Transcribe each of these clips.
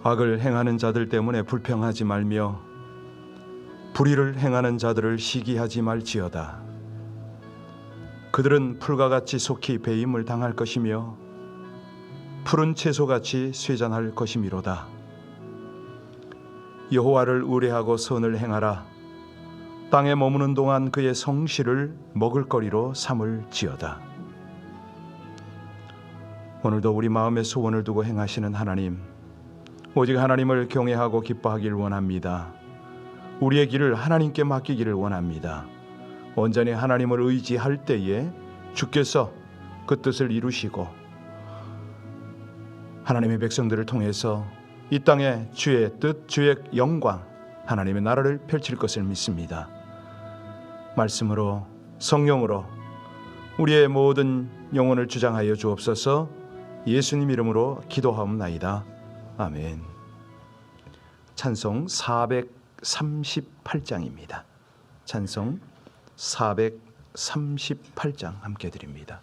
악을 행하는 자들 때문에 불평하지 말며 불의를 행하는 자들을 시기하지 말지어다. 그들은 풀과 같이 속히 배임을 당할 것이며 푸른 채소같이 쇠잔할 것이미로다. 여호와를 의뢰하고 선을 행하라. 땅에 머무는 동안 그의 성실을 먹을거리로 삼을지어다. 오늘도 우리 마음에 소원을 두고 행하시는 하나님, 오직 하나님을 경외하고 기뻐하길 원합니다. 우리의 길을 하나님께 맡기기를 원합니다. 온전히 하나님을 의지할 때에 주께서 그 뜻을 이루시고 하나님의 백성들을 통해서 이 땅에 주의 뜻, 주의 영광, 하나님의 나라를 펼칠 것을 믿습니다. 말씀으로, 성령으로 우리의 모든 영혼을 주장하여 주옵소서. 예수님 이름으로 기도하옵나이다. 아멘. 찬송 438장입니다. 찬송 438장 함께 드립니다.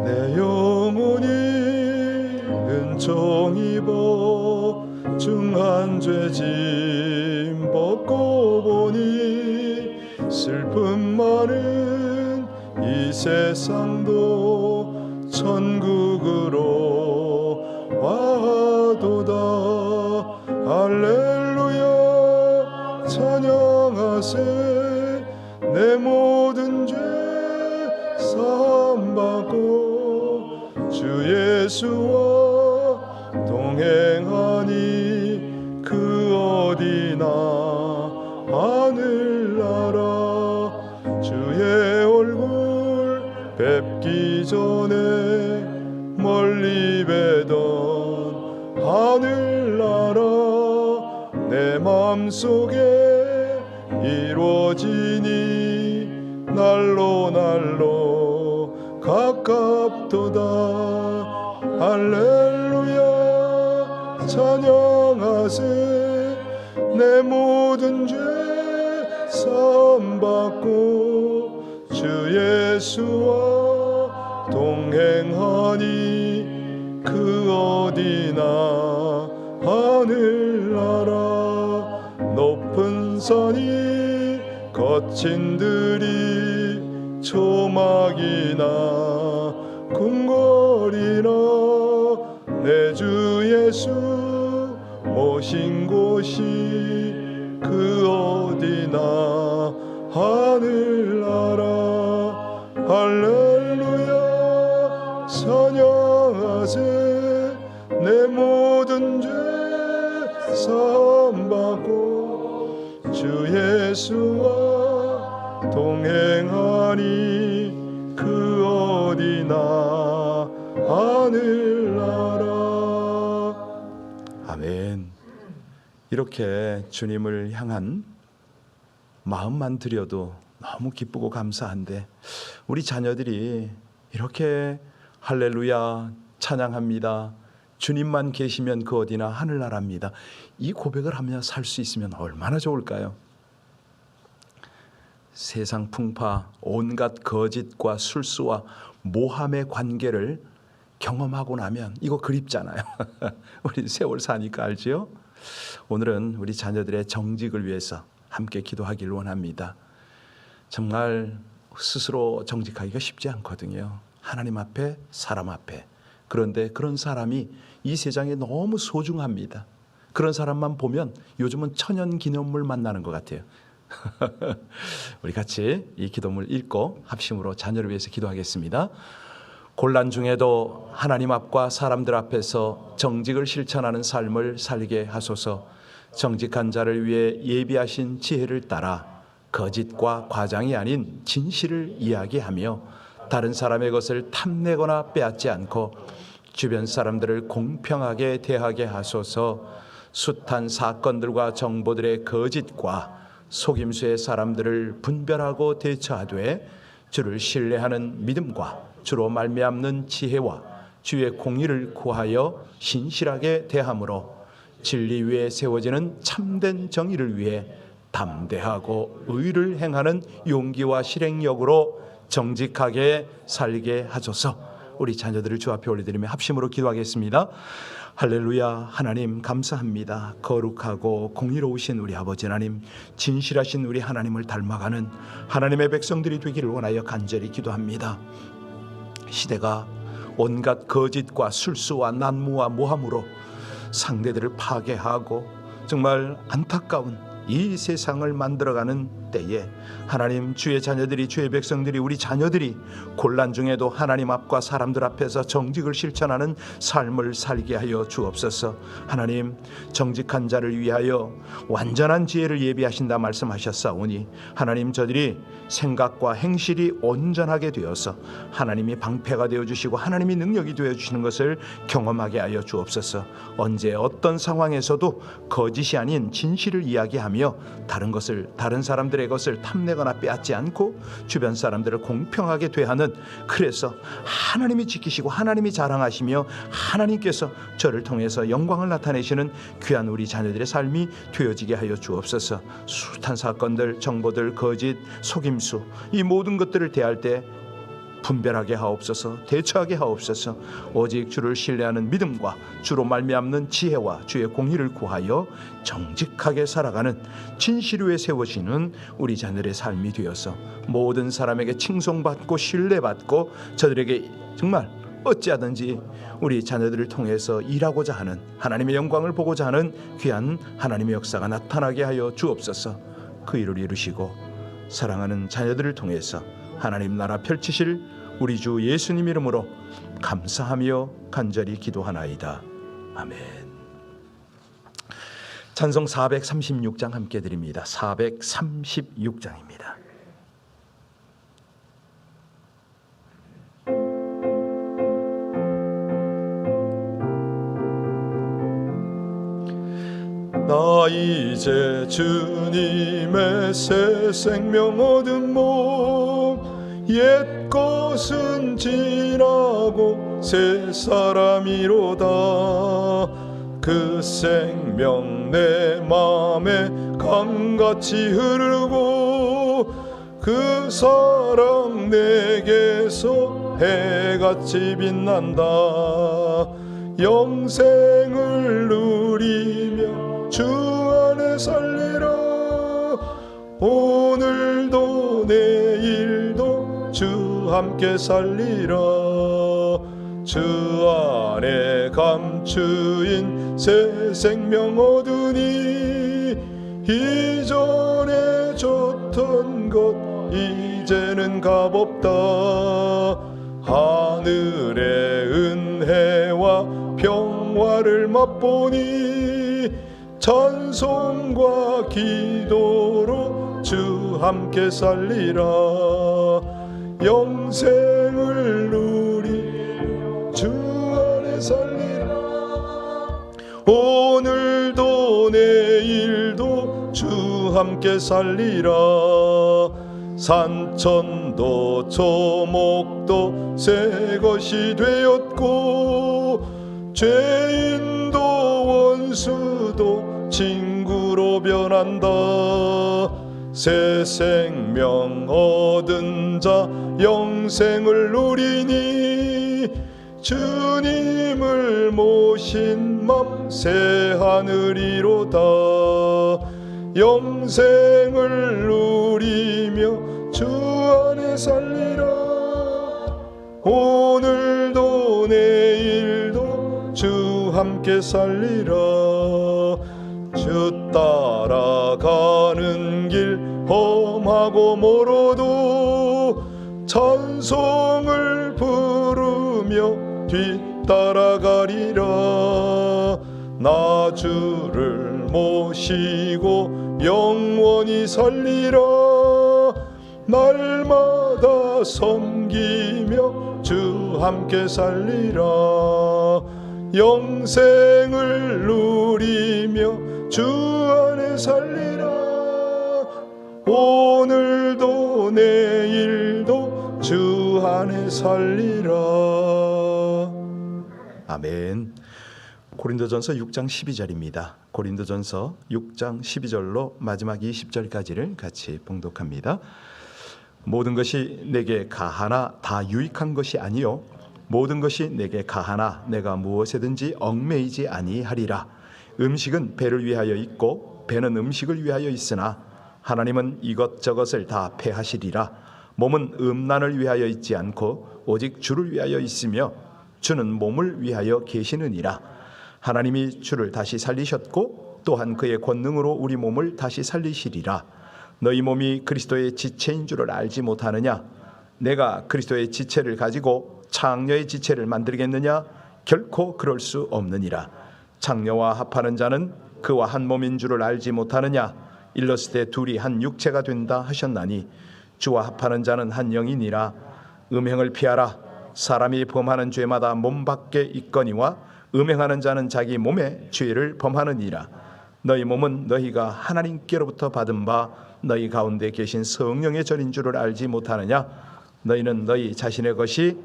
내 영혼이 은총 입어 중한 죄짐 벗고 보니 슬픔 많은 이 세상도 천국으로 와도다. 할렐루야 찬양하세. 내 모든 죄 사함받고 주 예수와 동행하니 그 어디나 하늘나라. 주의 얼굴 뵙기 전에 멀리 뵈던 하늘나라. 내 맘속에 이루어지니 날로 날로 가깝도다. 할렐루야 찬양하세. 내 모든 죄 사함받고 주 예수와 동행하니 그 어디나 하늘나라. 높은 산이 거친 들이 초막이나 궁궐이나 내 주 예수 모신 곳이 그 어디나 하늘나라. 할렐루야 찬양하세. 내 모든 죄 사함받고 주 예수와 동행하니 그 어디나 하늘나라. 아멘. 이렇게 주님을 향한 마음만 드려도 너무 기쁘고 감사한데 우리 자녀들이 이렇게 할렐루야 찬양합니다, 주님만 계시면 그 어디나 하늘나라입니다, 이 고백을 하며 살 수 있으면 얼마나 좋을까요? 세상 풍파, 온갖 거짓과 술수와 모함의 관계를 경험하고 나면 이거 그립잖아요. 우리 세월 사니까 알지요? 오늘은 우리 자녀들의 정직을 위해서 함께 기도하길 원합니다. 정말 스스로 정직하기가 쉽지 않거든요. 하나님 앞에, 사람 앞에. 그런데 그런 사람이 이 세상에 너무 소중합니다. 그런 사람만 보면 요즘은 천연기념물 만나는 것 같아요. 우리 같이 이 기도문을 읽고 합심으로 자녀를 위해서 기도하겠습니다. 곤란 중에도 하나님 앞과 사람들 앞에서 정직을 실천하는 삶을 살게 하소서. 정직한 자를 위해 예비하신 지혜를 따라 거짓과 과장이 아닌 진실을 이야기하며 다른 사람의 것을 탐내거나 빼앗지 않고 주변 사람들을 공평하게 대하게 하소서. 숱한 사건들과 정보들의 거짓과 속임수의 사람들을 분별하고 대처하되 주를 신뢰하는 믿음과 주로 말미암는 지혜와 주의 공의를 구하여 신실하게 대함으로 진리 위에 세워지는 참된 정의를 위해 담대하고 의를 행하는 용기와 실행력으로 정직하게 살게 하소서. 우리 자녀들을 주 앞에 올려드리며 합심으로 기도하겠습니다. 할렐루야. 하나님 감사합니다. 거룩하고 공의로우신 우리 아버지 하나님, 진실하신 우리 하나님을 닮아가는 하나님의 백성들이 되기를 원하여 간절히 기도합니다. 시대가 온갖 거짓과 술수와 난무와 모함으로 상대들을 파괴하고 정말 안타까운 이 세상을 만들어가는 때에 하나님, 주의 자녀들이, 주의 백성들이, 우리 자녀들이 곤란 중에도 하나님 앞과 사람들 앞에서 정직을 실천하는 삶을 살게 하여 주옵소서. 하나님, 정직한 자를 위하여 완전한 지혜를 예비하신다 말씀하셨사오니 하나님, 저들이 생각과 행실이 온전하게 되어서 하나님이 방패가 되어주시고 하나님이 능력이 되어주시는 것을 경험하게 하여 주옵소서. 언제 어떤 상황에서도 거짓이 아닌 진실을 이야기하며 다른 사람들의 것을 탐내거나 빼앗지 않고 주변 사람들을 공평하게 대하는, 그래서 하나님이 지키시고 하나님이 자랑하시며 하나님께서 저를 통해서 영광을 나타내시는 귀한 우리 자녀들의 삶이 되어지게 하여 주옵소서. 숱한 사건들, 정보들, 거짓, 속임수, 이 모든 것들을 대할 때 분별하게 하옵소서. 대처하게 하옵소서. 오직 주를 신뢰하는 믿음과 주로 말미암는 지혜와 주의 공의를 구하여 정직하게 살아가는 진실 위에 세워지는 우리 자녀들의 삶이 되어서 모든 사람에게 칭송받고 신뢰받고 저들에게 정말 어찌하든지 우리 자녀들을 통해서 일하고자 하는, 하나님의 영광을 보고자 하는 귀한 하나님의 역사가 나타나게 하여 주옵소서. 그 일을 이루시고 사랑하는 자녀들을 통해서 하나님 나라 펼치실 우리 주 예수님 이름으로 감사하며 간절히 기도하나이다. 아멘. 찬송 436장 함께 드립니다. 436장입니다. 나 이제 주님의 새 생명 얻은 몸, 옛 것은 지나고 새 사람이로다. 그 생명 내 맘에 강같이 흐르고 그 사랑 내게서 해같이 빛난다. 영생을 누리며 주 안에 살리라. 오늘도 내일도 주 함께 살리라. 주 안에 감추인 새 생명 얻으니 이전에 줬던 것 이제는 값없다. 하늘의 은혜와 평화를 맛보니 찬송과 기도로 주 함께 살리라. 영생을 누리 주 안에 살리라. 오늘도 내일도 주 함께 살리라. 산천도 초목도 새 것이 되었고 죄인도 원수도 친구로 변한다. 새 생명 얻은 자 영생을 누리니 주님을 모신 맘 새 하늘이로다. 영생을 누리며 주 안에 살리라. 오늘도 내일도 주 함께 살리라. 주 따라가는 길 험하고 멀어도 찬송을 부르며 뒤따라가리라. 나 주를 모시고 영원히 살리라. 날마다 섬기며 주 함께 살리라. 영생을 누리며 주 안에 살리라. 오늘도 내일도 주 안에 살리라. 아멘. 고린도전서 6장 12절입니다. 고린도전서 6장 12절로 마지막 20절까지를 같이 봉독합니다. 모든 것이 내게 가하나 다 유익한 것이 아니요 모든 것이 내게 가하나 내가 무엇에든지 얽매이지 아니하리라. 음식은 배를 위하여 있고 배는 음식을 위하여 있으나 하나님은 이것저것을 다 패하시리라. 몸은 음란을 위하여 있지 않고 오직 주를 위하여 있으며 주는 몸을 위하여 계시느니라. 하나님이 주를 다시 살리셨고 또한 그의 권능으로 우리 몸을 다시 살리시리라. 너희 몸이 그리스도의 지체인 줄을 알지 못하느냐? 내가 그리스도의 지체를 가지고 창녀의 지체를 만들겠느냐? 결코 그럴 수 없느니라. 창녀와 합하는 자는 그와 한 몸인 줄을 알지 못하느냐? 일렀을 때 둘이 한 육체가 된다 하셨나니 주와 합하는 자는 한 영이니라. 음행을 피하라. 사람이 범하는 죄마다 몸 밖에 있거니와 음행하는 자는 자기 몸에 죄를 범하느니라. 너희 몸은 너희가 하나님께로부터 받은 바 너희 가운데 계신 성령의 전인 줄을 알지 못하느냐? 너희는 너희 자신의 것이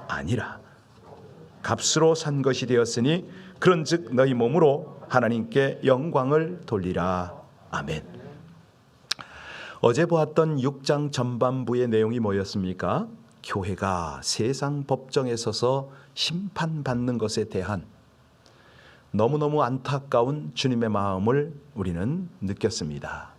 아니라 값으로 산 것이 되었으니 그런즉 너희 몸으로 하나님께 영광을 돌리라. 아멘. 어제 보았던 6장 전반부의 내용이 뭐였습니까? 교회가 세상 법정에 서서 심판받는 것에 대한 너무너무 안타까운 주님의 마음을 우리는 느꼈습니다.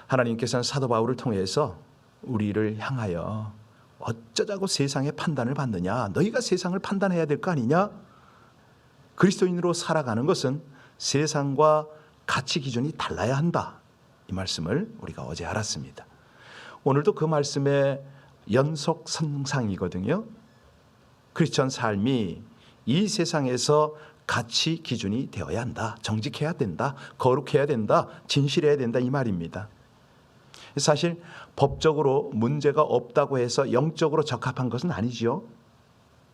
하나님께서는 사도 바울을 통해서 우리를 향하여 어쩌자고 세상의 판단을 받느냐? 너희가 세상을 판단해야 될 거 아니냐? 그리스도인으로 살아가는 것은 세상과 가치 기준이 달라야 한다. 이 말씀을 우리가 어제 알았습니다. 오늘도 그 말씀의 연속선상이거든요. 크리스천 삶이 이 세상에서 가치 기준이 되어야 한다. 정직해야 된다. 거룩해야 된다. 진실해야 된다. 이 말입니다. 사실 법적으로 문제가 없다고 해서 영적으로 적합한 것은 아니지요.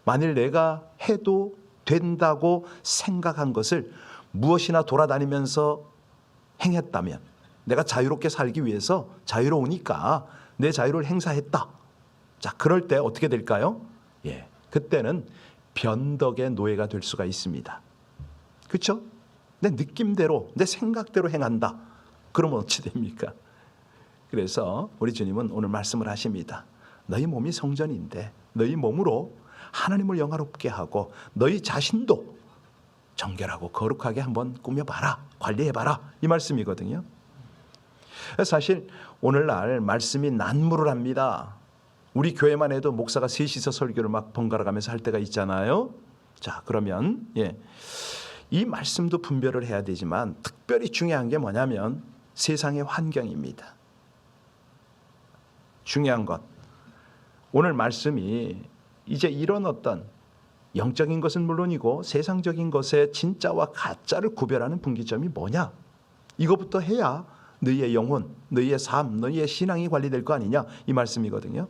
만일 내가 해도 된다고 생각한 것을 무엇이나 돌아다니면서 행했다면 내가 자유롭게 살기 위해서 자유로우니까 내 자유를 행사했다. 자, 그럴 때 어떻게 될까요? 그때는 변덕의 노예가 될 수가 있습니다. 그렇죠? 내 느낌대로 내 생각대로 행한다. 그러면 어찌 됩니까? 그래서 우리 주님은 오늘 말씀을 하십니다. 너희 몸이 성전인데 너희 몸으로 하나님을 영화롭게 하고 너희 자신도 정결하고 거룩하게 한번 꾸며봐라. 관리해봐라. 이 말씀이거든요. 사실 오늘날 말씀이 난무를 합니다. 우리 교회만 해도 목사가 셋이서 설교를 막 번갈아 가면서 할 때가 있잖아요. 자, 그러면 이 말씀도 분별을 해야 되지만 특별히 중요한 게 뭐냐면 세상의 환경입니다. 중요한 것. 오늘 말씀이 이제 이런 어떤 영적인 것은 물론이고 세상적인 것의 진짜와 가짜를 구별하는 분기점이 뭐냐? 이것부터 해야 너희의 영혼, 너희의 삶, 너희의 신앙이 관리될 거 아니냐? 이 말씀이거든요.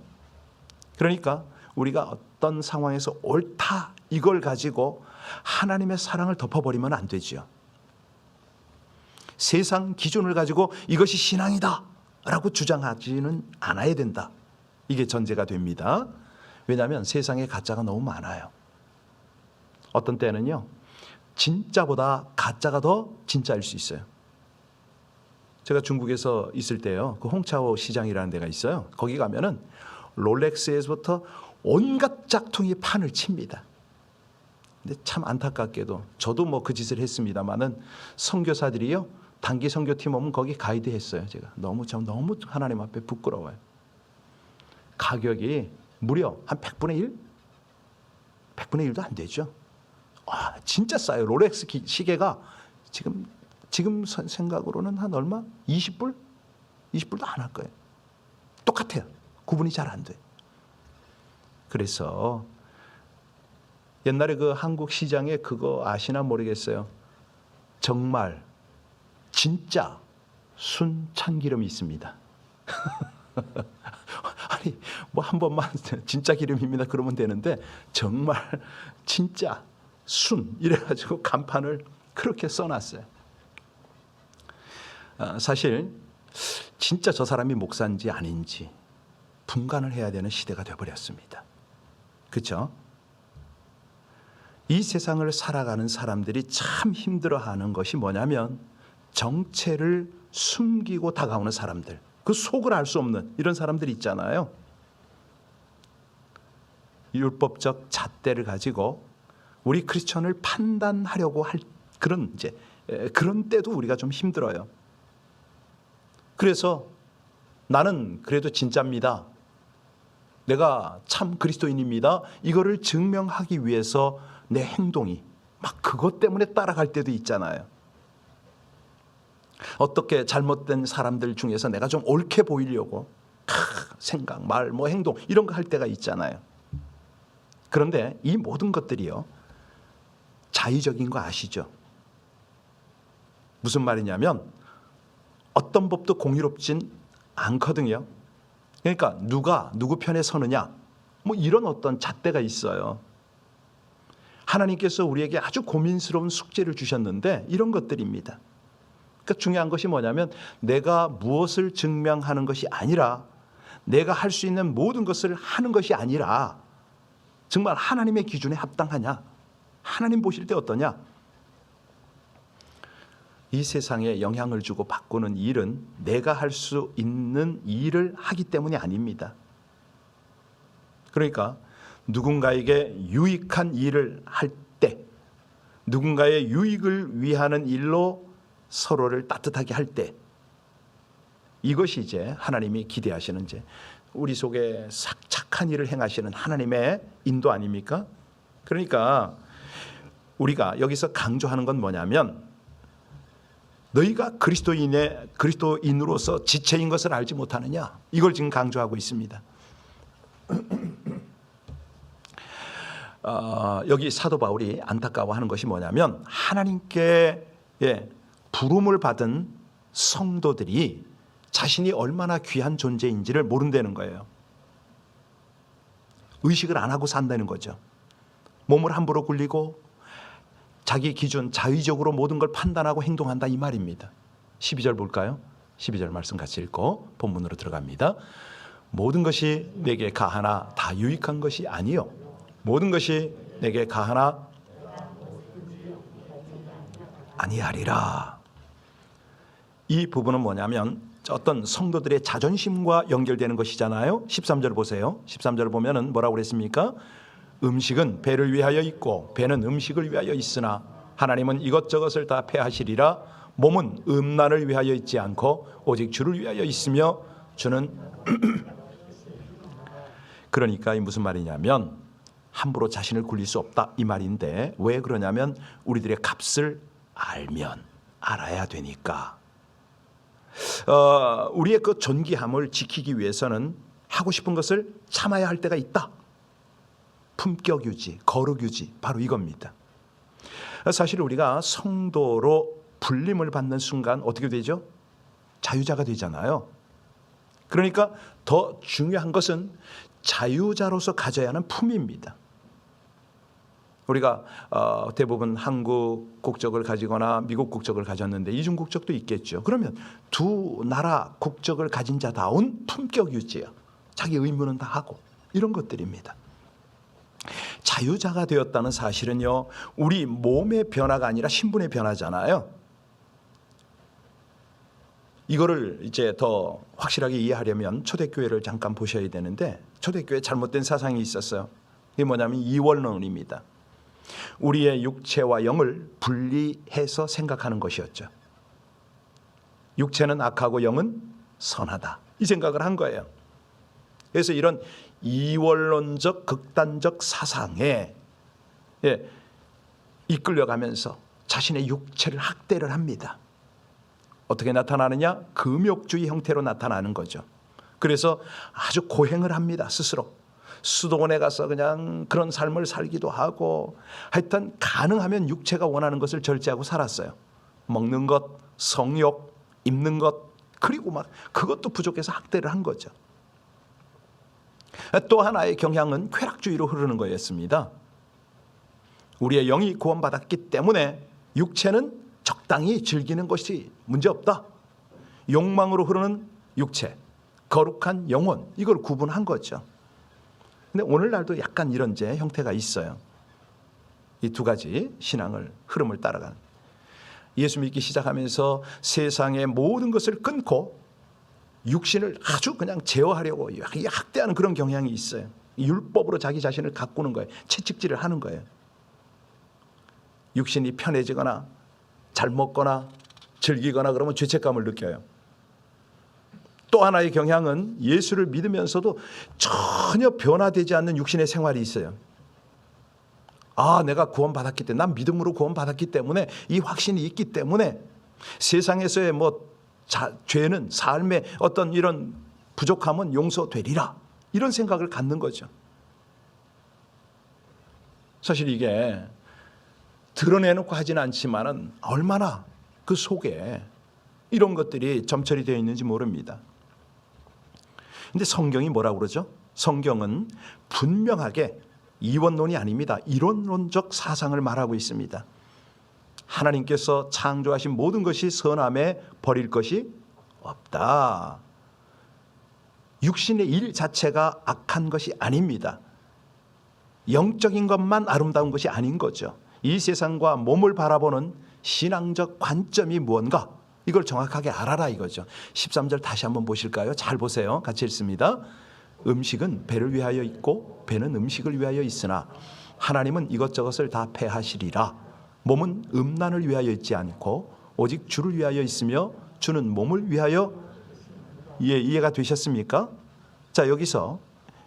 그러니까 우리가 어떤 상황에서 옳다 이걸 가지고 하나님의 사랑을 덮어버리면 안 되죠. 세상 기준을 가지고 이것이 신앙이다 라고 주장하지는 않아야 된다. 이게 전제가 됩니다. 왜냐하면 세상에 가짜가 너무 많아요. 어떤 때는요 진짜보다 가짜가 더 진짜일 수 있어요. 제가 중국에서 있을 때요 그 홍차오 시장이라는 데가 있어요. 거기 가면은 롤렉스에서부터 온갖 짝퉁이 판을 칩니다. 근데 참 안타깝게도 저도 뭐 그 짓을 했습니다만은 선교사들이요 단기 선교팀 오면 거기 가이드 했어요. 제가 너무 하나님 앞에 부끄러워요. 가격이 무려 한 100분의 1? 100분의 1도 안 되죠. 진짜 싸요. 롤렉스 시계가 지금 생각으로는 한 얼마? 20불? 20불도 안 할 거예요. 똑같아요. 구분이 잘 안 돼. 그래서 옛날에 그 한국 시장에 그거 아시나 모르겠어요. 정말 진짜 순 참기름이 있습니다. 아니 뭐 한 번만 진짜 기름입니다 그러면 되는데 정말 진짜 순 이래가지고 간판을 그렇게 써놨어요. 사실 진짜 저 사람이 목사인지 아닌지 분간을 해야 되는 시대가 되어버렸습니다. 그렇죠? 이 세상을 살아가는 사람들이 참 힘들어하는 것이 뭐냐면 정체를 숨기고 다가오는 사람들, 그 속을 알 수 없는 이런 사람들이 있잖아요. 율법적 잣대를 가지고 우리 크리스천을 판단하려고 할 그런 때도 우리가 좀 힘들어요. 그래서 나는 그래도 진짜입니다. 내가 참 그리스도인입니다. 이거를 증명하기 위해서 내 행동이 막 그것 때문에 따라갈 때도 있잖아요. 어떻게 잘못된 사람들 중에서 내가 좀 옳게 보이려고 생각, 말, 행동 이런 거 할 때가 있잖아요. 그런데 이 모든 것들이요, 자의적인 거 아시죠? 무슨 말이냐면 어떤 법도 공의롭진 않거든요. 그러니까 누가 누구 편에 서느냐 이런 어떤 잣대가 있어요. 하나님께서 우리에게 아주 고민스러운 숙제를 주셨는데 이런 것들입니다. 그러니까 중요한 것이 뭐냐면 내가 무엇을 증명하는 것이 아니라 내가 할 수 있는 모든 것을 하는 것이 아니라 정말 하나님의 기준에 합당하냐, 하나님 보실 때 어떠냐. 이 세상에 영향을 주고 바꾸는 일은 내가 할 수 있는 일을 하기 때문이 아닙니다. 그러니까 누군가에게 유익한 일을 할 때, 누군가의 유익을 위하는 일로 서로를 따뜻하게 할 때, 이것이 이제 하나님이 기대하시는 이제 우리 속에 착한 일을 행하시는 하나님의 인도 아닙니까? 그러니까 우리가 여기서 강조하는 건 뭐냐면 너희가 그리스도인으로서 지체인 것을 알지 못하느냐, 이걸 지금 강조하고 있습니다. 여기 사도 바울이 안타까워하는 것이 뭐냐면 하나님께 부름을 받은 성도들이 자신이 얼마나 귀한 존재인지를 모른다는 거예요. 의식을 안 하고 산다는 거죠. 몸을 함부로 굴리고 자기 기준, 자의적으로 모든 걸 판단하고 행동한다, 이 말입니다. 12절 볼까요? 12절 말씀 같이 읽고 본문으로 들어갑니다. 모든 것이 내게 가하나 다 유익한 것이 아니요, 모든 것이 내게 가하나 아니하리라. 이 부분은 뭐냐면 어떤 성도들의 자존심과 연결되는 것이잖아요. 13절 보세요. 13절 보면은 뭐라고 그랬습니까? 음식은 배를 위하여 있고 배는 음식을 위하여 있으나 하나님은 이것저것을 다 패하시리라. 몸은 음란을 위하여 있지 않고 오직 주를 위하여 있으며 주는 그러니까 이 무슨 말이냐면 함부로 자신을 굴릴 수 없다, 이 말인데 왜 그러냐면 우리들의 값을 알아야 되니까. 우리의 그 존귀함을 지키기 위해서는 하고 싶은 것을 참아야 할 때가 있다. 품격 유지, 거룩 유지, 바로 이겁니다. 사실 우리가 성도로 불림을 받는 순간 어떻게 되죠? 자유자가 되잖아요. 그러니까 더 중요한 것은 자유자로서 가져야 하는 품입니다. 우리가 대부분 한국 국적을 가지거나 미국 국적을 가졌는데 이중 국적도 있겠죠. 그러면 두 나라 국적을 가진 자다운 품격 유지요, 자기 의무는 다 하고, 이런 것들입니다. 자유자가 되었다는 사실은요, 우리 몸의 변화가 아니라 신분의 변화잖아요. 이거를 이제 더 확실하게 이해하려면 초대교회를 잠깐 보셔야 되는데, 초대교회에 잘못된 사상이 있었어요. 이게 뭐냐면 이원론입니다. 우리의 육체와 영을 분리해서 생각하는 것이었죠. 육체는 악하고 영은 선하다, 이 생각을 한 거예요. 그래서 이런 이원론적 극단적 사상에 이끌려가면서 자신의 육체를 학대를 합니다. 어떻게 나타나느냐? 금욕주의 형태로 나타나는 거죠. 그래서 아주 고행을 합니다. 스스로 수도원에 가서 그냥 그런 삶을 살기도 하고, 하여튼 가능하면 육체가 원하는 것을 절제하고 살았어요. 먹는 것, 성욕, 입는 것, 그리고 막 그것도 부족해서 학대를 한 거죠. 또 하나의 경향은 쾌락주의로 흐르는 거였습니다. 우리의 영이 구원받았기 때문에 육체는 적당히 즐기는 것이 문제없다. 욕망으로 흐르는 육체, 거룩한 영혼, 이걸 구분한 거죠. 근데 오늘날도 약간 이런 형태가 있어요. 이 두 가지 신앙을 흐름을 따라가는, 예수 믿기 시작하면서 세상의 모든 것을 끊고 육신을 아주 그냥 제어하려고 학대하는 그런 경향이 있어요. 율법으로 자기 자신을 가꾸는 거예요. 채찍질을 하는 거예요. 육신이 편해지거나 잘 먹거나 즐기거나 그러면 죄책감을 느껴요. 또 하나의 경향은 예수를 믿으면서도 전혀 변화되지 않는 육신의 생활이 있어요. 아, 내가 구원받았기 때문에, 난 믿음으로 구원받았기 때문에, 이 확신이 있기 때문에 세상에서의 죄는, 삶의 어떤 이런 부족함은 용서되리라, 이런 생각을 갖는 거죠. 사실 이게 드러내놓고 하지는 않지만은 얼마나 그 속에 이런 것들이 점철이 되어 있는지 모릅니다. 근데 성경이 뭐라고 그러죠? 성경은 분명하게 이원론이 아닙니다. 이론론적 사상을 말하고 있습니다. 하나님께서 창조하신 모든 것이 선함에 버릴 것이 없다. 육신의 일 자체가 악한 것이 아닙니다. 영적인 것만 아름다운 것이 아닌 거죠. 이 세상과 몸을 바라보는 신앙적 관점이 무언가, 이걸 정확하게 알아라 이거죠. 13절 다시 한번 보실까요? 잘 보세요. 같이 읽습니다. 음식은 배를 위하여 있고 배는 음식을 위하여 있으나 하나님은 이것저것을 다 패하시리라. 몸은 음란을 위하여 있지 않고 오직 주를 위하여 있으며 주는 몸을 위하여. 이해가 되셨습니까? 자, 여기서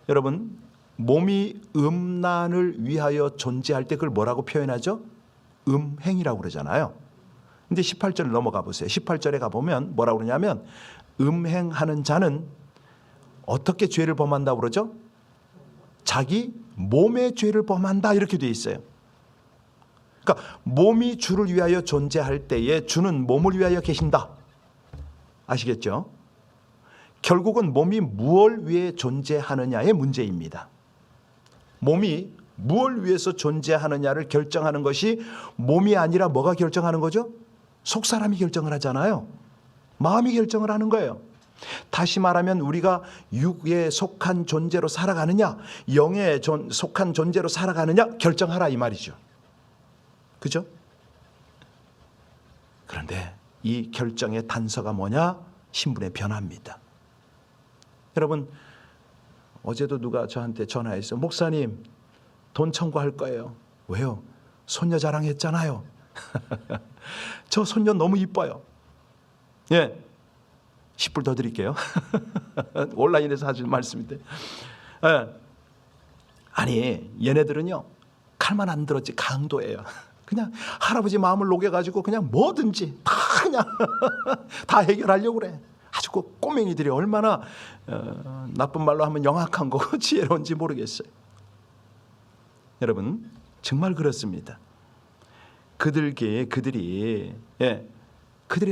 여러분, 몸이 음란을 위하여 존재할 때 그걸 뭐라고 표현하죠? 음행이라고 그러잖아요. 근데 18절 넘어가 보세요. 18절에 가보면 뭐라고 그러냐면 음행하는 자는 어떻게 죄를 범한다고 그러죠? 자기 몸의 죄를 범한다, 이렇게 돼 있어요. 그러니까 몸이 주를 위하여 존재할 때에 주는 몸을 위하여 계신다. 아시겠죠? 결국은 몸이 무엇을 위해 존재하느냐의 문제입니다. 몸이 무엇을 위해서 존재하느냐를 결정하는 것이 몸이 아니라 뭐가 결정하는 거죠? 속사람이 결정을 하잖아요. 마음이 결정을 하는 거예요. 다시 말하면 우리가 육에 속한 존재로 살아가느냐, 영에 속한 존재로 살아가느냐 결정하라 이 말이죠. 그죠? 그런데 이 결정의 단서가 뭐냐? 신분의 변화입니다. 여러분, 어제도 누가 저한테 전화해서 목사님 돈 청구할 거예요. 왜요? 손녀 자랑했잖아요. 저 손녀 너무 이뻐요. 예, 10불 더 드릴게요. 온라인에서 하실 말씀인데. 예. 아니, 얘네들은요 칼만 안 들었지 강도예요. 그냥 할아버지 마음을 녹여가지고 그냥 뭐든지 다 그냥 다 해결하려고 그래. 아주 그 꼬맹이들이 얼마나 나쁜 말로 하면 영악한 거고 지혜로운지 모르겠어요. 여러분, 정말 그렇습니다. 그들의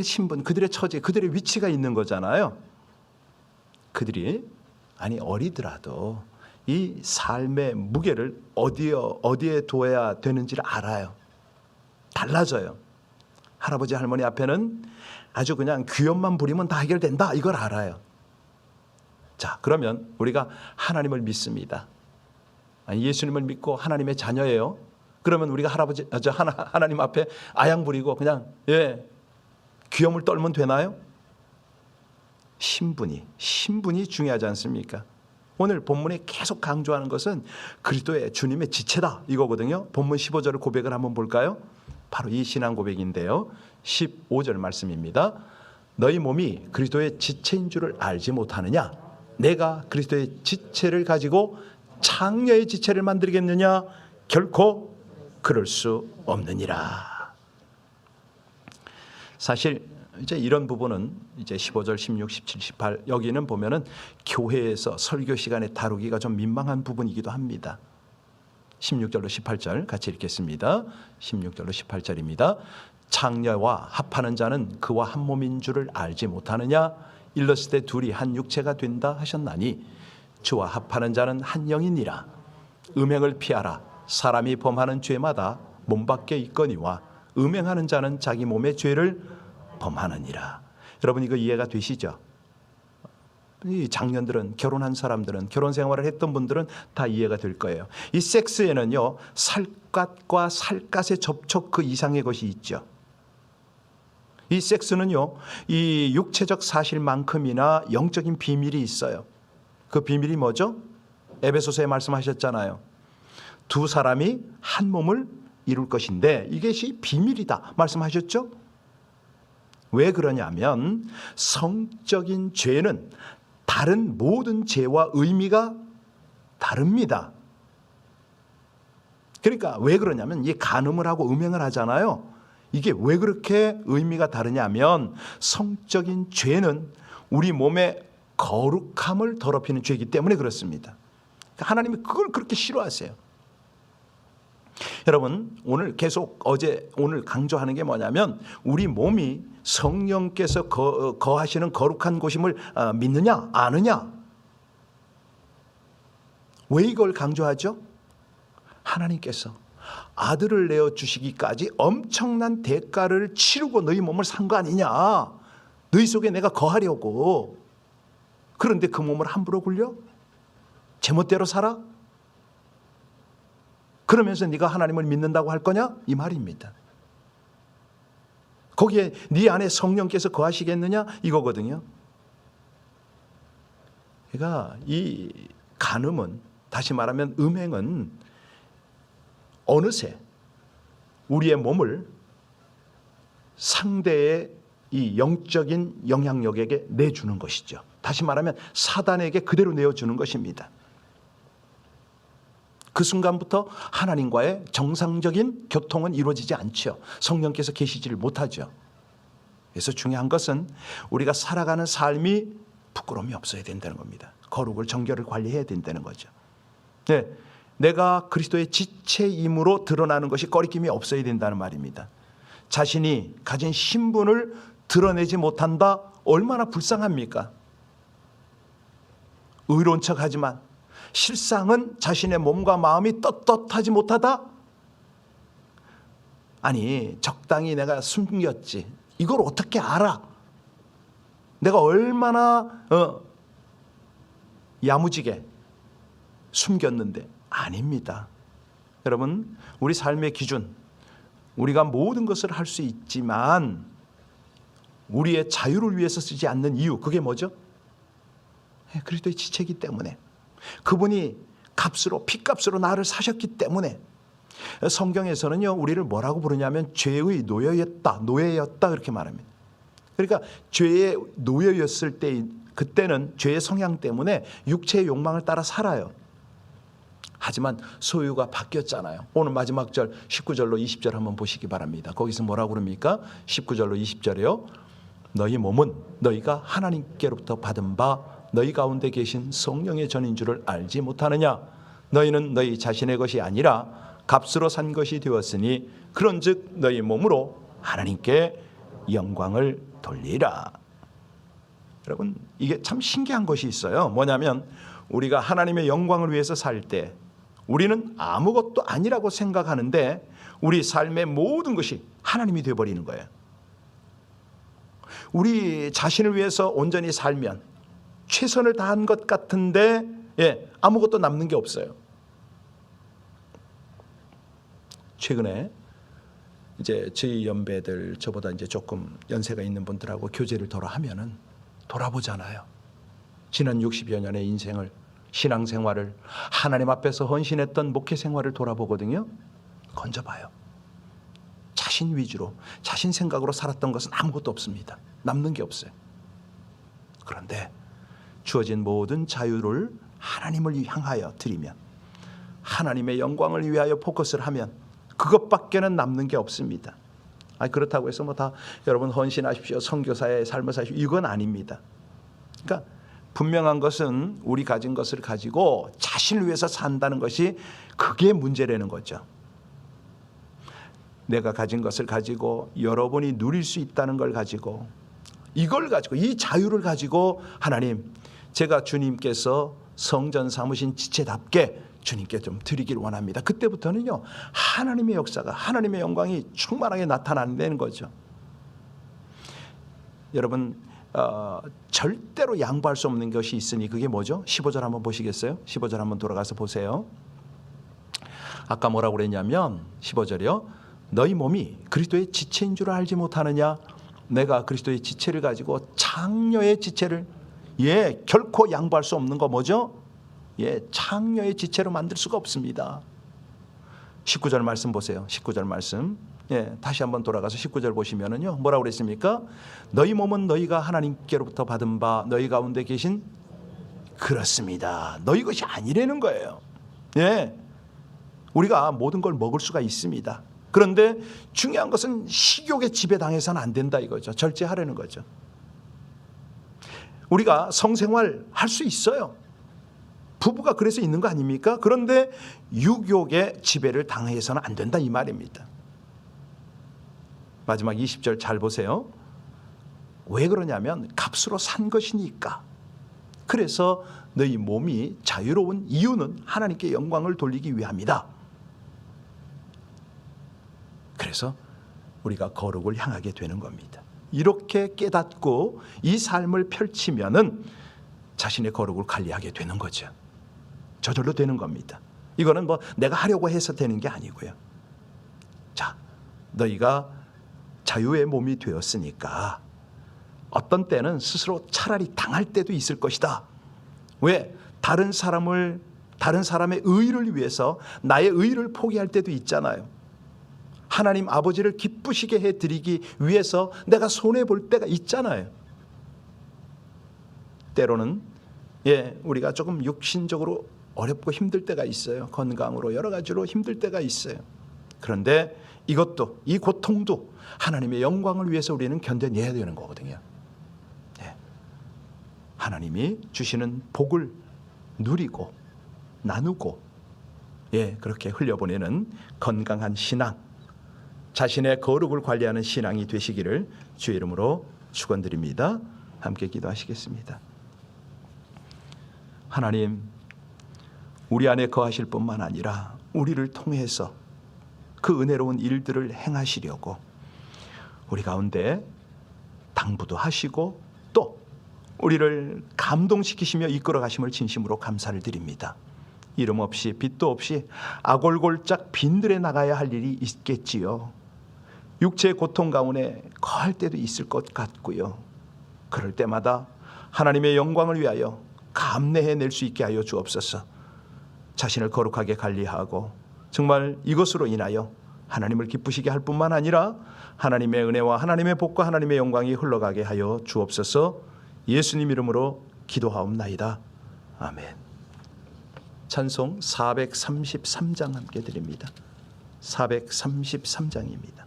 신분, 그들의 처지, 그들의 위치가 있는 거잖아요. 그들이 어리더라도 이 삶의 무게를 어디에 둬야 되는지를 알아요. 달라져요. 할아버지 할머니 앞에는 아주 그냥 귀염만 부리면 다 해결된다, 이걸 알아요. 자, 그러면 우리가 하나님을 믿습니다. 예수님을 믿고 하나님의 자녀예요. 그러면 우리가 하나님 앞에 아양 부리고 그냥 귀염을 떨면 되나요? 신분이 중요하지 않습니까? 오늘 본문에 계속 강조하는 것은 그리스도의 주님의 지체다 이거거든요. 본문 15절을 고백을 한번 볼까요? 바로 이 신앙 고백인데요. 15절 말씀입니다. 너희 몸이 그리스도의 지체인 줄을 알지 못하느냐? 내가 그리스도의 지체를 가지고 창녀의 지체를 만들겠느냐? 결코 그럴 수 없느니라. 사실 이제 이런 부분은 이제 15절, 16, 17, 18 여기는 보면은 교회에서 설교 시간에 다루기가 좀 민망한 부분이기도 합니다. 16절로 18절 같이 읽겠습니다. 16절로 18절입니다. 창녀와 합하는 자는 그와 한 몸인 줄을 알지 못하느냐? 일렀을 때 둘이 한 육체가 된다 하셨나니 주와 합하는 자는 한 영이니라. 음행을 피하라. 사람이 범하는 죄마다 몸 밖에 있거니와 음행하는 자는 자기 몸의 죄를 범하느니라. 여러분, 이거 이해가 되시죠? 이 장년들은, 결혼한 사람들은, 결혼 생활을 했던 분들은 다 이해가 될 거예요. 이 섹스에는요, 살갗과 살갗의 접촉 그 이상의 것이 있죠. 이 섹스는요, 이 육체적 사실만큼이나 영적인 비밀이 있어요. 그 비밀이 뭐죠? 에베소서에 말씀하셨잖아요. 두 사람이 한 몸을 이룰 것인데 이것이 비밀이다 말씀하셨죠? 왜 그러냐면 성적인 죄는 다른 모든 죄와 의미가 다릅니다. 그러니까 왜 그러냐면 이 간음을 하고 음행을 하잖아요. 이게 왜 그렇게 의미가 다르냐면 성적인 죄는 우리 몸의 거룩함을 더럽히는 죄이기 때문에 그렇습니다. 그러니까 하나님이 그걸 그렇게 싫어하세요. 여러분, 오늘 계속 오늘 강조하는 게 뭐냐면 우리 몸이 성령께서 거하시는 거룩한 곳임을 믿느냐 아느냐. 왜 이걸 강조하죠? 하나님께서 아들을 내어주시기까지 엄청난 대가를 치르고 너희 몸을 산 거 아니냐. 너희 속에 내가 거하려고. 그런데 그 몸을 함부로 굴려? 제멋대로 살아? 그러면서 네가 하나님을 믿는다고 할 거냐? 이 말입니다. 거기에 네 안에 성령께서 거하시겠느냐? 이거거든요. 그러니까 이 간음은, 다시 말하면 음행은 어느새 우리의 몸을 상대의 이 영적인 영향력에게 내주는 것이죠. 다시 말하면 사단에게 그대로 내어주는 것입니다. 그 순간부터 하나님과의 정상적인 교통은 이루어지지 않죠. 성령께서 계시지를 못하죠. 그래서 중요한 것은 우리가 살아가는 삶이 부끄러움이 없어야 된다는 겁니다. 거룩을, 정결을 관리해야 된다는 거죠. 네, 내가 그리스도의 지체임으로 드러나는 것이 꺼리낌이 없어야 된다는 말입니다. 자신이 가진 신분을 드러내지 못한다? 얼마나 불쌍합니까? 의로운 척하지만 실상은 자신의 몸과 마음이 떳떳하지 못하다? 아니, 적당히 내가 숨겼지. 이걸 어떻게 알아? 내가 얼마나 야무지게 숨겼는데. 아닙니다. 여러분, 우리 삶의 기준, 우리가 모든 것을 할 수 있지만 우리의 자유를 위해서 쓰지 않는 이유, 그게 뭐죠? 그리스도의 지체이기 때문에, 그분이 피값으로 나를 사셨기 때문에. 성경에서는요, 우리를 뭐라고 부르냐면 죄의 노예였다 그렇게 말합니다. 그러니까 죄의 노예였을 때, 그때는 죄의 성향 때문에 육체의 욕망을 따라 살아요. 하지만 소유가 바뀌었잖아요. 오늘 마지막 절 19절로 20절 한번 보시기 바랍니다. 거기서 뭐라고 그럽니까? 19절로 20절이요. 너희 몸은 너희가 하나님께로부터 받은 바 너희 가운데 계신 성령의 전인 줄을 알지 못하느냐. 너희는 너희 자신의 것이 아니라 값으로 산 것이 되었으니 그런즉 너희 몸으로 하나님께 영광을 돌리라. 여러분, 이게 참 신기한 것이 있어요. 뭐냐면 우리가 하나님의 영광을 위해서 살 때 우리는 아무것도 아니라고 생각하는데 우리 삶의 모든 것이 하나님이 되어버리는 거예요. 우리 자신을 위해서 온전히 살면 최선을 다한 것 같은데 아무것도 남는 게 없어요. 최근에 이제 저희 연배들, 저보다 이제 조금 연세가 있는 분들하고 교제를 하면은 돌아보잖아요. 지난 60여 년의 인생을, 신앙생활을, 하나님 앞에서 헌신했던 목회생활을 돌아보거든요. 건져봐요. 자신 위주로, 자신 생각으로 살았던 것은 아무것도 없습니다. 남는 게 없어요. 그런데 주어진 모든 자유를 하나님을 향하여 드리면, 하나님의 영광을 위하여 포커스를 하면 그것밖에는 남는 게 없습니다. 그렇다고 해서 다 여러분 헌신하십시오, 선교사의 삶을 사십시오, 이건 아닙니다. 그러니까 분명한 것은 우리 가진 것을 가지고 자신을 위해서 산다는 것이 그게 문제라는 거죠. 내가 가진 것을 가지고 여러분이 누릴 수 있다는 걸 가지고, 이걸 가지고, 이 자유를 가지고 하나님, 제가 주님께서 성전 삼으신 지체답게 주님께 좀 드리길 원합니다. 그때부터는요, 하나님의 역사가, 하나님의 영광이 충만하게 나타나는 거죠. 여러분, 절대로 양보할 수 없는 것이 있으니 그게 뭐죠? 15절 한번 보시겠어요? 15절 한번 돌아가서 보세요. 아까 뭐라고 그랬냐면 15절이요. 너희 몸이 그리스도의 지체인 줄 알지 못하느냐? 내가 그리스도의 지체를 가지고 창녀의 지체를 결코 양보할 수 없는 거 뭐죠? 창녀의 지체로 만들 수가 없습니다. 19절 말씀 보세요. 19절 말씀. 다시 한번 돌아가서 19절 보시면은요. 뭐라고 그랬습니까? 너희 몸은 너희가 하나님께로부터 받은 바 너희 가운데 계신 그렇습니다. 너희 것이 아니라는 거예요. 우리가 모든 걸 먹을 수가 있습니다. 그런데 중요한 것은 식욕에 지배당해서는 안 된다 이거죠. 절제하려는 거죠. 우리가 성생활 할 수 있어요. 부부가 그래서 있는 거 아닙니까? 그런데 육욕의 지배를 당해서는 안 된다 이 말입니다. 마지막 20절 잘 보세요. 왜 그러냐면 값으로 산 것이니까. 그래서 너희 몸이 자유로운 이유는 하나님께 영광을 돌리기 위함이다. 그래서 우리가 거룩을 향하게 되는 겁니다. 이렇게 깨닫고 이 삶을 펼치면은 자신의 거룩을 관리하게 되는 거죠. 저절로 되는 겁니다. 이거는 뭐 내가 하려고 해서 되는 게 아니고요. 자, 너희가 자유의 몸이 되었으니까 어떤 때는 스스로 차라리 당할 때도 있을 것이다. 왜? 다른 사람의 의를 위해서 나의 의를 포기할 때도 있잖아요. 하나님 아버지를 기쁘시게 해드리기 위해서 내가 손해볼 때가 있잖아요. 때로는 우리가 조금 육신적으로 어렵고 힘들 때가 있어요. 건강으로 여러 가지로 힘들 때가 있어요. 그런데 이것도, 이 고통도 하나님의 영광을 위해서 우리는 견뎌내야 되는 거거든요. 하나님이 주시는 복을 누리고 나누고 그렇게 흘려보내는 건강한 신앙, 자신의 거룩을 관리하는 신앙이 되시기를 주의 이름으로 축원드립니다. 함께 기도하시겠습니다. 하나님, 우리 안에 거하실 뿐만 아니라 우리를 통해서 그 은혜로운 일들을 행하시려고 우리 가운데 당부도 하시고 또 우리를 감동시키시며 이끌어 가심을 진심으로 감사를 드립니다. 이름 없이 빛도 없이 아골골짝 빈들에 나가야 할 일이 있겠지요. 육체의 고통 가운데 거할 때도 있을 것 같고요. 그럴 때마다 하나님의 영광을 위하여 감내해낼 수 있게 하여 주옵소서. 자신을 거룩하게 관리하고 정말 이것으로 인하여 하나님을 기쁘시게 할 뿐만 아니라 하나님의 은혜와 하나님의 복과 하나님의 영광이 흘러가게 하여 주옵소서. 예수님 이름으로 기도하옵나이다. 아멘. 찬송 433장 함께 드립니다. 433장입니다.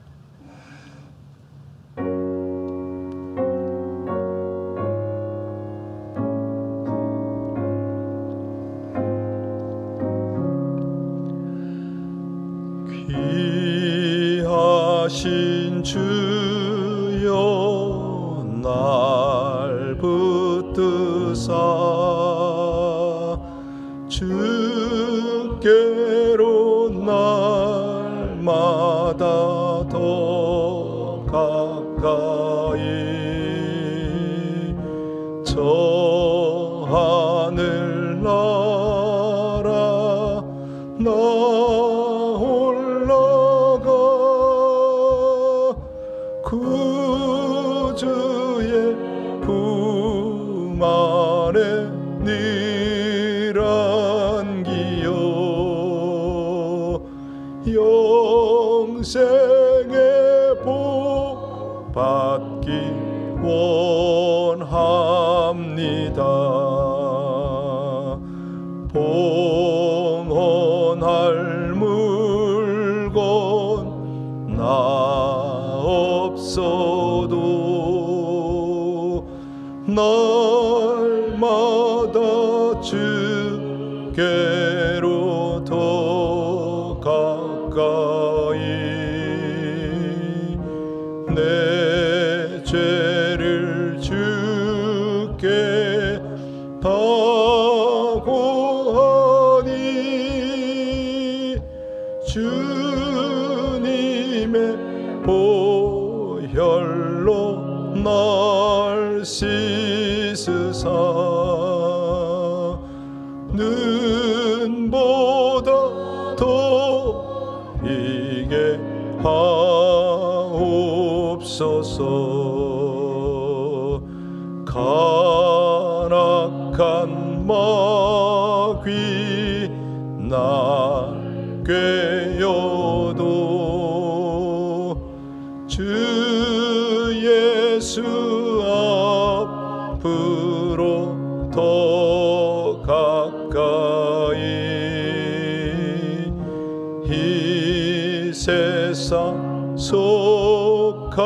귀하신 주여 날 붙드사 주께로 날마다 더 가까이 저 하늘 나라 나 올라가 구주의 품 안에 늘 안기요 영생의 복 받기 원합니다. 봉헌할 물건 나 없어도 날마다 주께로 더 가까이 내 죄를 주께 다 고하니 주님의 보혈로 날 씻으사 눈보다 더 이게 하옵소서. 간악한 마귀 날 꾀어도 주 예수 앞으로 더 가까이 이 세상 속한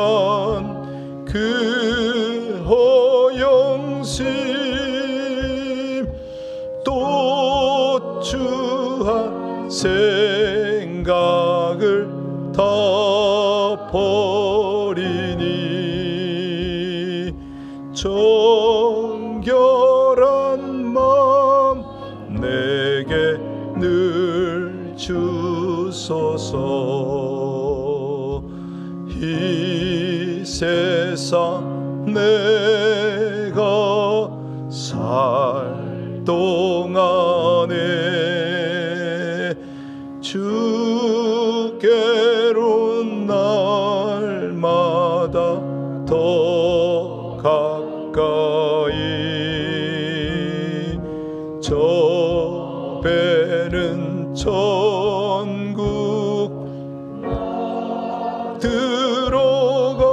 그 허영심 또 추한 생각을 다 버리니 정결한 마음 내게 늘 주소서. 이 세상 내가 살 동안에 주께로 날마다 더 가까이 저 배는 천국 들어가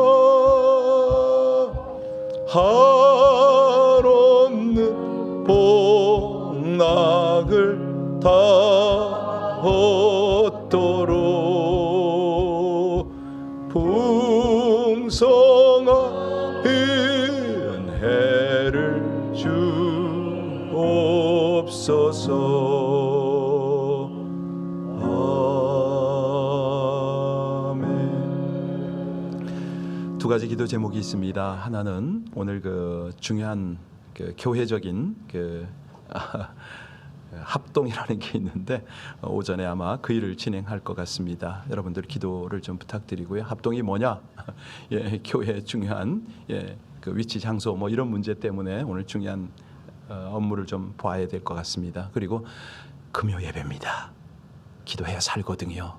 한없는 복락을 다 얻도록 풍성한 은혜를 주옵소서. 아멘. 두 가지 기도 제목이 있습니다. 하나는 오늘 그 중요한 그 교회적인 그 합동이라는 게 있는데 오전에 아마 그 일을 진행할 것 같습니다. 여러분들 기도를 좀 부탁드리고요. 합동이 뭐냐? 예, 교회 중요한 그 위치 장소 뭐 이런 문제 때문에 오늘 중요한 업무를 좀 봐야 될 것 같습니다. 그리고 금요 예배입니다. 기도해야 살거든요.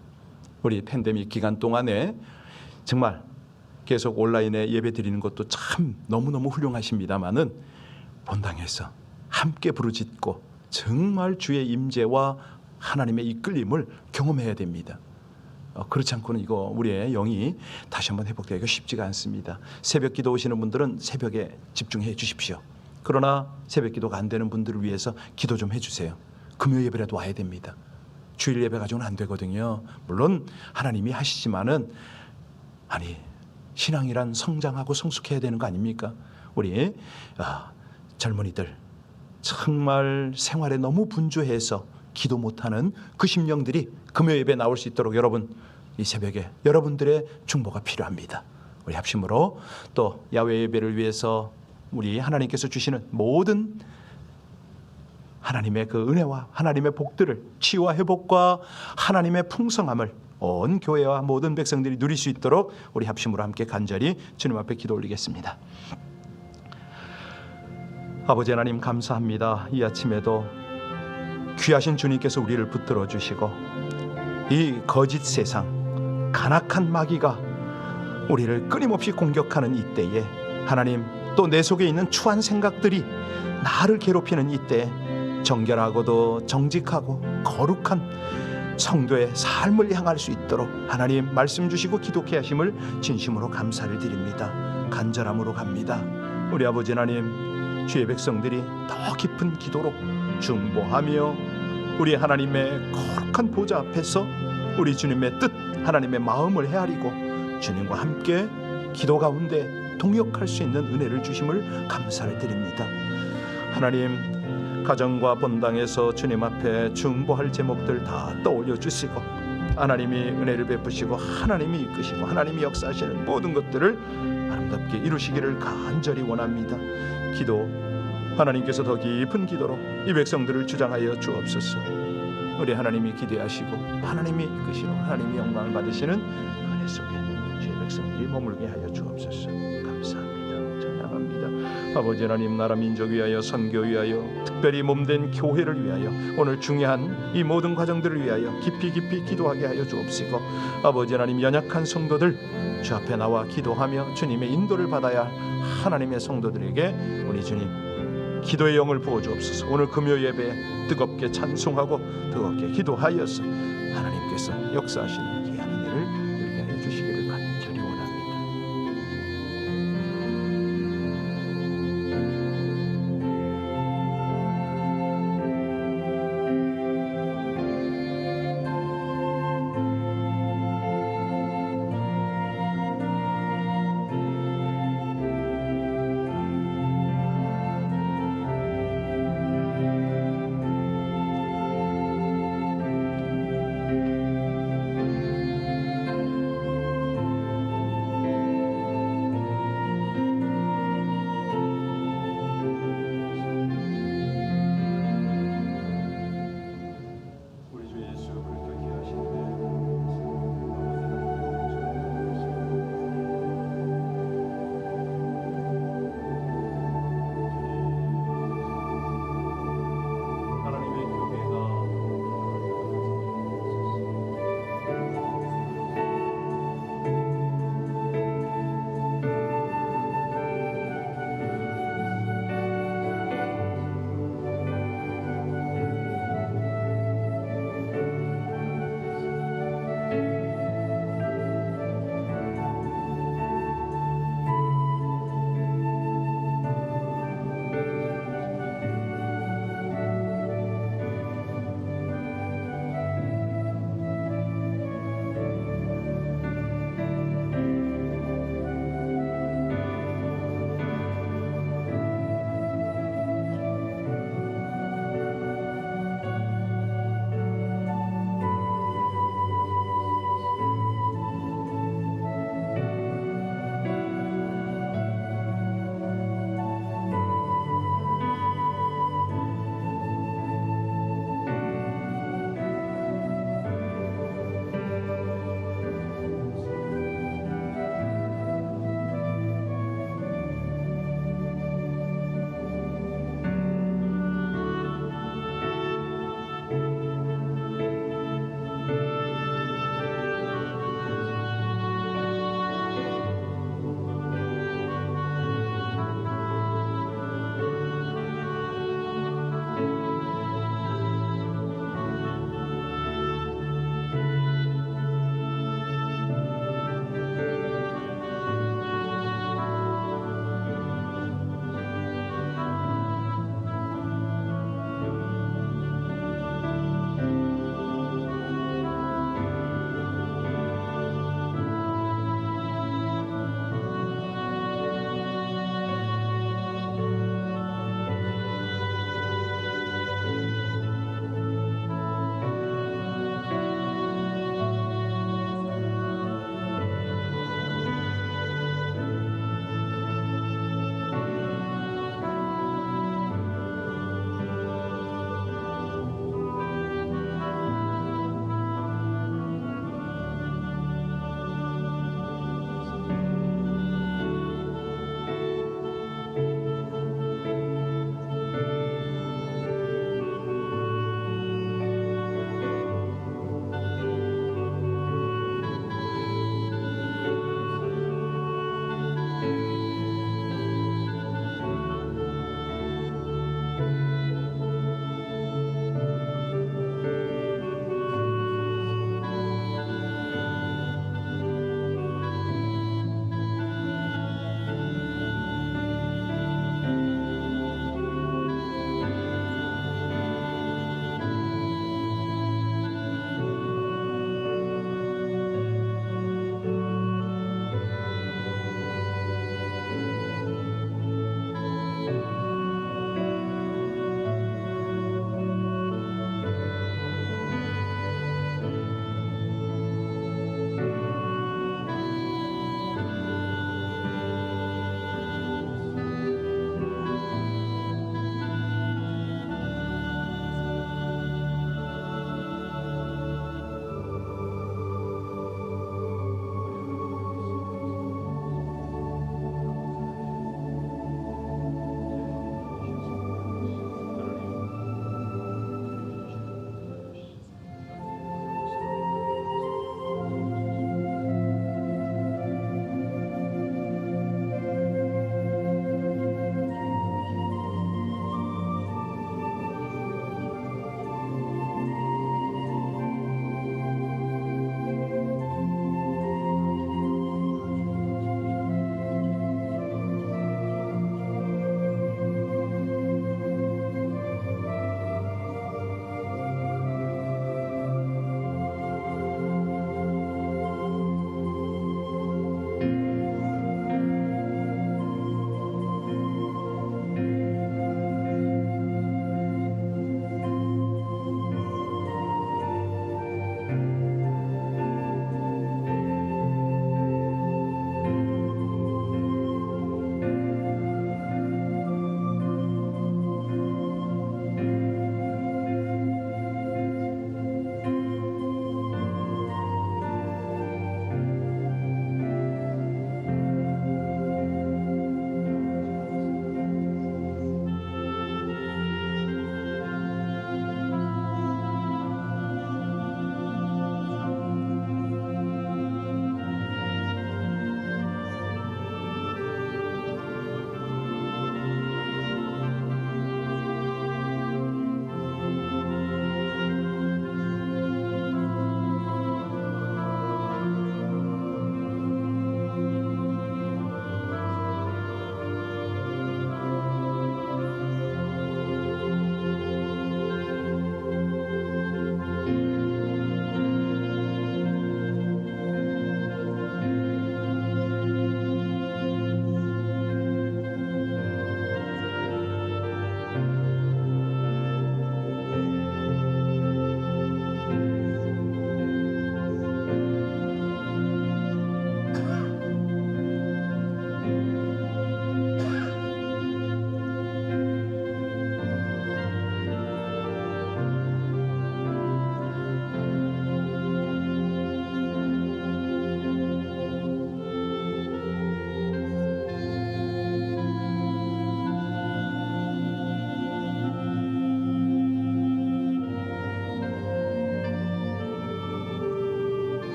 우리 팬데믹 기간 동안에 정말 계속 온라인에 예배 드리는 것도 참 너무너무 훌륭하십니다마는 본당에서 함께 부르짖고 정말 주의 임재와 하나님의 이끌림을 경험해야 됩니다. 그렇지 않고는 이거 우리의 영이 다시 한번 회복되기가 쉽지가 않습니다. 새벽 기도 오시는 분들은 새벽에 집중해 주십시오. 그러나 새벽 기도가 안 되는 분들을 위해서 기도 좀 해주세요. 금요 예배라도 와야 됩니다. 주일 예배 가지고는 안 되거든요. 물론 하나님이 하시지만은 아니 신앙이란 성장하고 성숙해야 되는 거 아닙니까? 우리 젊은이들 정말 생활에 너무 분주해서 기도 못하는 그 심령들이 금요 예배 나올 수 있도록 여러분 이 새벽에 여러분들의 중보가 필요합니다. 우리 합심으로 또 야외 예배를 위해서 우리 하나님께서 주시는 모든 하나님의 그 은혜와 하나님의 복들을 치유와 회복과 하나님의 풍성함을 온 교회와 모든 백성들이 누릴 수 있도록 우리 합심으로 함께 간절히 주님 앞에 기도 올리겠습니다. 아버지 하나님 감사합니다. 이 아침에도 귀하신 주님께서 우리를 붙들어 주시고 이 거짓 세상 간악한 마귀가 우리를 끊임없이 공격하는 이때에 하나님 또 내 속에 있는 추한 생각들이 나를 괴롭히는 이때에 정결하고도 정직하고 거룩한 성도의 삶을 향할 수 있도록 하나님 말씀 주시고 기독해 하심을 진심으로 감사를 드립니다. 간절함으로 갑니다. 우리 아버지 하나님 주의 백성들이 더 깊은 기도로 중보하며 우리 하나님의 거룩한 보좌 앞에서 우리 주님의 뜻 하나님의 마음을 헤아리고 주님과 함께 기도 가운데 동역할 수 있는 은혜를 주심을 감사를 드립니다. 하나님 가정과 본당에서 주님 앞에 중보할 제목들 다 떠올려 주시고 하나님이 은혜를 베푸시고 하나님이 이끄시고 하나님이 역사하시는 모든 것들을 아름답게 이루시기를 간절히 원합니다. 기도 하나님께서 더 깊은 기도로 이 백성들을 주장하여 주옵소서. 우리 하나님이 기대하시고 하나님이 이끄시고 하나님이 영광을 받으시는 은혜 속에 주의 백성들이 머물게 하여 주옵소서. 감사합니다. 찬양 축원합니다. 아버지 하나님, 나라 민족 위하여, 선교 위하여, 특별히 몸된 교회를 위하여, 오늘 중요한 이 모든 과정들을 위하여 깊이 기도하게 하여 주옵시고, 아버지 하나님, 연약한 성도들 주 앞에 나와 기도하며 주님의 인도를 받아야 할 하나님의 성도들에게 우리 주님 기도의 영을 부어주옵소서. 오늘 금요 예배에 뜨겁게 찬송하고 뜨겁게 기도하여서 하나님께서 역사하신